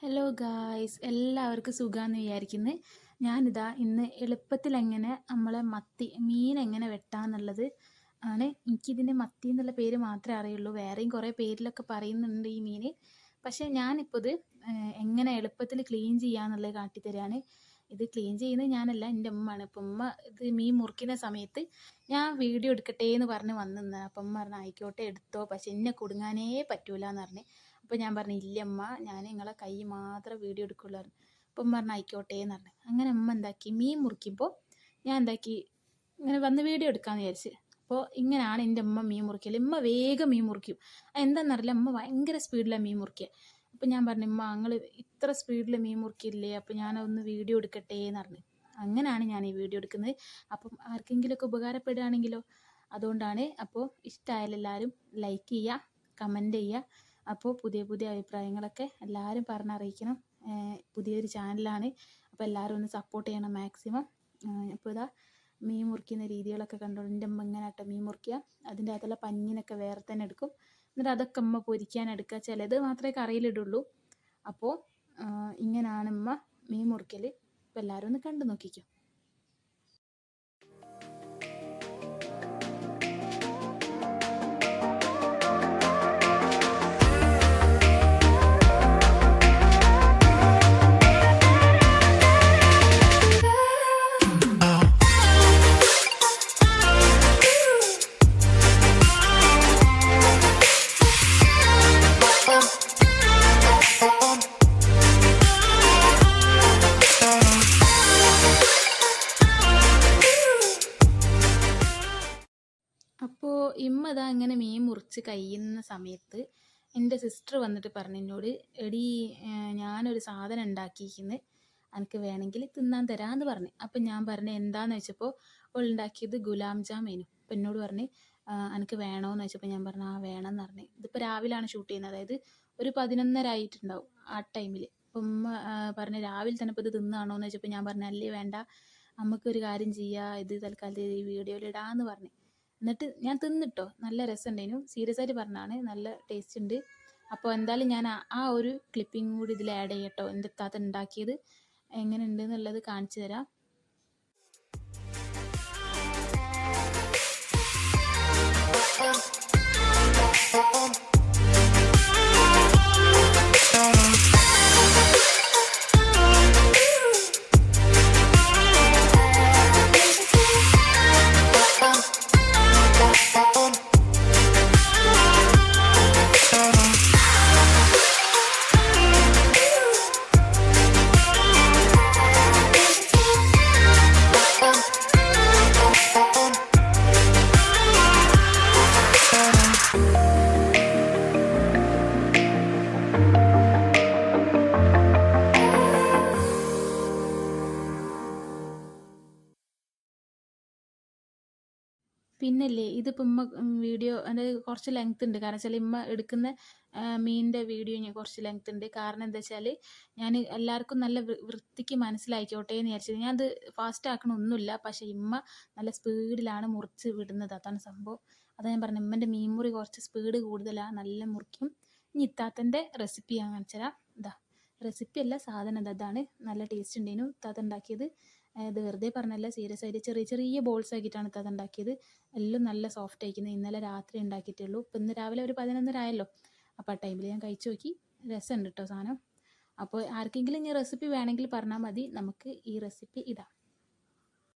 Hello guys, എല്ലാവർക്കും സുഖമാണെന്ന് വിചാരിക്കുന്നു. ഞാനിതാ ഇന്ന് എളുപ്പത്തിൽ എങ്ങനെ നമ്മളെ മീൻ എങ്ങനെ വെട്ടാന്നുള്ളത് ആണ്. എനിക്കിതിന് മത്തി എന്നുള്ള പേര് മാത്രമേ അറിയുള്ളൂ. വേറെയും കുറേ പേരിലൊക്കെ പറയുന്നുണ്ട് ഈ മീൻ. പക്ഷേ ഞാനിപ്പോൾ ഇത് എങ്ങനെ എളുപ്പത്തിൽ ക്ലീൻ ചെയ്യാന്നുള്ളത് കാട്ടിത്തരാണ്. ഇത് ക്ലീൻ ചെയ്യുന്നത് ഞാനല്ല, എൻ്റെ ഉമ്മയാണ്. അപ്പം ഉമ്മ ഇത് മീൻ മുറിക്കുന്ന സമയത്ത് ഞാൻ വീഡിയോ എടുക്കട്ടെ എന്ന് പറഞ്ഞ് വന്നിരുന്നത്. അപ്പം ഉമ്മ പറഞ്ഞു ആയിക്കോട്ടെ എടുത്തോ, പക്ഷെ എന്നെ കുടുങ്ങാനേ പറ്റൂല എന്ന് പറഞ്ഞ്. അപ്പോൾ ഞാൻ പറഞ്ഞു ഇല്ലമ്മ, ഞാൻ നിങ്ങളെ കൈ മാത്രം വീഡിയോ എടുക്കുള്ളൂ പറഞ്ഞു. അപ്പം ഉമ്മ പറഞ്ഞു ആയിക്കോട്ടെ എന്ന് പറഞ്ഞു. അങ്ങനെ ഉമ്മ എന്താക്കി, മീൻ മുറിക്കുമ്പോൾ ഞാൻ എന്താക്കി ഇങ്ങനെ വന്ന് വീഡിയോ എടുക്കാമെന്ന് വിചാരിച്ച്. അപ്പോൾ ഇങ്ങനെയാണ് എൻ്റെ ഉമ്മ മീൻ മുറിക്കൽ. ഉമ്മ വേഗം മീൻ മുറിക്കും. എന്താണെന്നറിയില്ല, ഉമ്മ ഭയങ്കര സ്പീഡിലാണ് മീൻ മുറിക്കുക. അപ്പം ഞാൻ പറഞ്ഞു ഉമ്മ നിങ്ങൾ ഇത്ര സ്പീഡിൽ മീൻ മുറിക്കില്ലേ, അപ്പോൾ ഞാനൊന്ന് വീഡിയോ എടുക്കട്ടെ എന്ന് പറഞ്ഞു. അങ്ങനെയാണ് ഞാൻ ഈ വീഡിയോ എടുക്കുന്നത്. അപ്പം ആർക്കെങ്കിലുമൊക്കെ ഉപകാരപ്പെടുകയാണെങ്കിലോ, അതുകൊണ്ടാണ്. അപ്പോൾ ഇഷ്ടമായാലും എല്ലാവരും ലൈക്ക് ചെയ്യുക, കമൻറ്റ് ചെയ്യുക. അപ്പോൾ പുതിയ പുതിയ അഭിപ്രായങ്ങളൊക്കെ എല്ലാവരും പറഞ്ഞറിയിക്കണം. പുതിയൊരു ചാനലാണ്, അപ്പോൾ എല്ലാവരും ഒന്ന് സപ്പോർട്ട് ചെയ്യണം മാക്സിമം. അപ്പോൾ ഇതാ മീൻ മുറിക്കുന്ന രീതികളൊക്കെ കണ്ടോളൂ. എൻ്റെ അമ്മ ഇങ്ങനെ ആട്ടോ മീൻ മുറിക്കുക. അതിൻ്റെ അകത്തുള്ള പഞ്ഞിനൊക്കെ വേറെ തന്നെ എടുക്കും. എന്നിട്ട് അതൊക്കെ അമ്മ പൊരിക്കാൻ എടുക്കുക. ചിലത് മാത്രമേ കറിയിലിടുള്ളൂ. അപ്പോൾ ഇങ്ങനെയാണ് അമ്മ മീൻ മുറിക്കൽ. അപ്പോൾ എല്ലാവരും ഒന്ന് കണ്ടു നോക്കിക്കോ. അപ്പോൾ ഇമ്മ ഇതാ ഇങ്ങനെ മീൻ മുറിച്ച് കഴിയുന്ന സമയത്ത് എൻ്റെ സിസ്റ്റർ വന്നിട്ട് പറഞ്ഞു എന്നോട്, എടി ഞാനൊരു സാധനം ഉണ്ടാക്കിയിരിക്കുന്നത്, എനിക്ക് വേണമെങ്കിൽ തിന്നാൻ തരാമെന്ന് പറഞ്ഞു. അപ്പം ഞാൻ പറഞ്ഞു എന്താണെന്ന് വെച്ചപ്പോൾ അവൾ ഉണ്ടാക്കിയത് ഗുലാം ജാമേനു. അപ്പം എന്നോട് പറഞ്ഞ് എനിക്ക് വേണമെന്ന് വെച്ചപ്പോൾ ഞാൻ പറഞ്ഞു ആ വേണമെന്ന് പറഞ്ഞു. ഇതിപ്പോൾ രാവിലെയാണ് ഷൂട്ട് ചെയ്യുന്നത്, അതായത് ഒരു 11:30 ആയിട്ടുണ്ടാവും ആ ടൈമിൽ. അപ്പം ഉമ്മ പറഞ്ഞ് രാവിലെ തന്നെ ഇപ്പോൾ ഇത് തിന്നാണോ എന്ന് വെച്ചപ്പോൾ ഞാൻ പറഞ്ഞു അല്ലേ വേണ്ട, നമുക്കൊരു കാര്യം ചെയ്യാം, ഇത് തൽക്കാലത്ത് ഈ വീഡിയോയിൽ ഇടാമെന്ന് പറഞ്ഞു. എന്നിട്ട് ഞാൻ തിന്നിട്ടോ, നല്ല രസമുണ്ടായിരുന്നു. സീരിയസ് ആയിട്ട് പറഞ്ഞാണ്, നല്ല ടേസ്റ്റ് ഉണ്ട്. അപ്പോൾ എന്തായാലും ഞാൻ ആ ഒരു ക്ലിപ്പിംഗ് കൂടി ഇതിൽ ആഡ് ചെയ്യട്ടോ. എൻ്റെ താത്ത ഉണ്ടാക്കിയത് എങ്ങനെ ഉണ്ട് എന്നുള്ളത് കാണിച്ചു തരാം. പിന്നല്ലേ ഇതിപ്പോൾ ഉമ്മ വീഡിയോ അതായത് കുറച്ച് ലെങ്ത് ഉണ്ട്. കാരണം വെച്ചാൽ ഉമ്മ എടുക്കുന്ന മീനിൻ്റെ വീഡിയോ ഞാൻ കുറച്ച് ലെങ്ത് ഉണ്ട്. കാരണം എന്താ വെച്ചാൽ ഞാൻ എല്ലാവർക്കും നല്ല വൃത്തിക്ക് മനസ്സിലായിക്കോട്ടെ എന്ന് വിചാരിച്ചത്. ഞാനത് ഫാസ്റ്റ് ആക്കണമൊന്നുമില്ല, പക്ഷേ ഉമ്മ നല്ല സ്പീഡിലാണ് മുറിച്ച് വിടുന്നത്. അതാണ് സംഭവം. അതാണ് ഞാൻ പറഞ്ഞത്, ഉമ്മൻ്റെ മീൻ മുറി കുറച്ച് സ്പീഡ് കൂടുതലാണ്, നല്ല മുറിക്കും. ഇനി ഇത്താത്തൻ്റെ റെസിപ്പി ഞാൻ കാണിച്ചു തരാം. ഇതാ റെസിപ്പി അല്ല, സാധനം അതാണ്. നല്ല ടേസ്റ്റ് ഉണ്ടായിരുന്നു ഇത്താത്ത ഉണ്ടാക്കിയത്. ഇത് വെറുതെ പറഞ്ഞല്ല, സീരിയസ് ആയിട്ട് ചെറിയ ചെറിയ ബോൾസ് ആക്കിയിട്ടാണ് ഇത്താത്ത ഉണ്ടാക്കിയത്. എല്ലാം നല്ല സോഫ്റ്റ് ആയിരിക്കുന്നത്. ഇന്നലെ രാത്രി ഉണ്ടാക്കിയിട്ടുള്ളൂ. ഇപ്പം ഇന്ന് രാവിലെ ഒരു 11:30 ആയല്ലോ. അപ്പോൾ ആ ടൈമിൽ ഞാൻ കഴിച്ചു നോക്കി. രസമുണ്ട് കേട്ടോ സാധനം. അപ്പോൾ ആർക്കെങ്കിലും ഇനി റെസിപ്പി വേണമെങ്കിൽ പറഞ്ഞാൽ മതി, നമുക്ക് ഈ റെസിപ്പി ഇടാം.